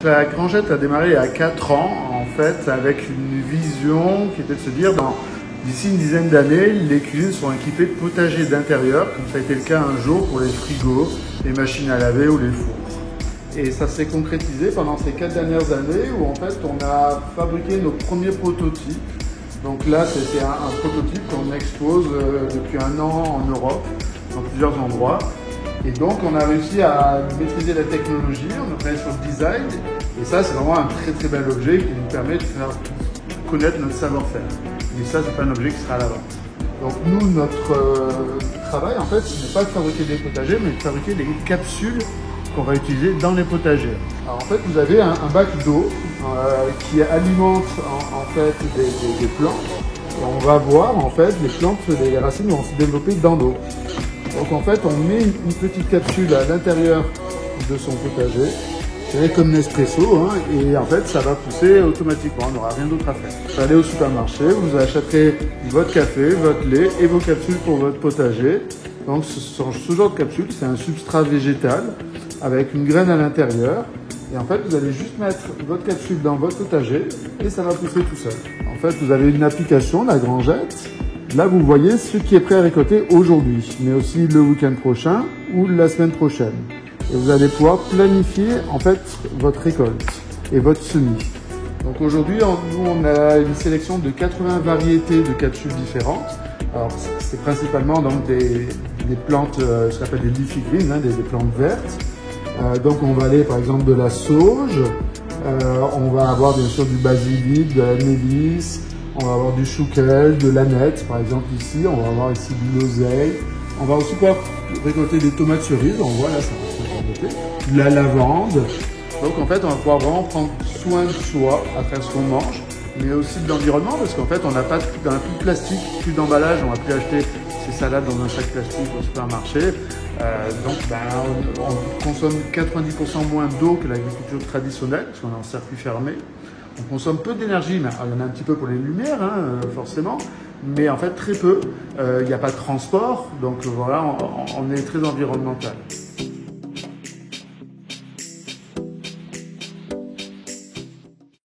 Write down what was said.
La Grangette a démarré il y a 4 ans, en fait, avec une vision qui était de se dire, d'ici une dizaine d'années, les cuisines seront équipées de potagers d'intérieur, comme ça a été le cas un jour pour les frigos, les machines à laver ou les fours. Et ça s'est concrétisé pendant ces 4 dernières années où en fait on a fabriqué nos premiers prototypes. Donc là c'était un prototype qu'on expose depuis 1 an en Europe, dans plusieurs endroits. Et donc on a réussi à maîtriser la technologie, on a travaillé sur le design. Et ça c'est vraiment un très bel objet qui nous permet de faire connaître notre savoir-faire. Mais ça c'est pas un objet qui sera à la vente. Donc nous, notre travail en fait, ce n'est pas de fabriquer des potagers, mais de fabriquer des capsules qu'on va utiliser dans les potagers. Alors en fait, vous avez un bac d'eau qui alimente en fait des plantes. Et on va voir en fait les plantes, les racines vont se développer dans l'eau. Donc en fait, on met une petite capsule à l'intérieur de son potager. C'est comme Nespresso, et en fait, ça va pousser automatiquement. On n'aura rien d'autre à faire. Vous allez au supermarché, vous achèterez votre café, votre lait et vos capsules pour votre potager. Donc ce genre de capsule, c'est un substrat végétal avec une graine à l'intérieur. Et en fait, vous allez juste mettre votre capsule dans votre potager et ça va pousser tout seul. En fait, vous avez une application, la Grangette. Là, vous voyez ce qui est prêt à récolter aujourd'hui, mais aussi le week-end prochain ou la semaine prochaine. Et vous allez pouvoir planifier en fait votre récolte et votre semis. Donc aujourd'hui, nous on a une sélection de 80 variétés de capsules différentes. Alors c'est principalement donc des plantes, ce qu'on appelle des leafy greens, des plantes vertes. Donc on va aller par exemple de la sauge, on va avoir bien sûr du basilic, de la mélisse, on va avoir du chouquel, de l'aneth par exemple ici, on va avoir ici de l'oseille. On va aussi pouvoir récolter des tomates cerises, on voit là ça va se récolter, de la lavande. Donc en fait on va pouvoir vraiment prendre soin de soi à travers ce qu'on mange, mais aussi de l'environnement parce qu'en fait on n'a pas plus de plastique, plus d'emballage, on va plus acheter ces salades dans un sac plastique au supermarché. Donc on consomme 90% moins d'eau que l'agriculture traditionnelle parce qu'on est en circuit fermé. On consomme peu d'énergie, mais il y en a un petit peu pour les lumières, forcément, mais en fait très peu. Il n'y a pas de transport, donc voilà, on est très environnemental.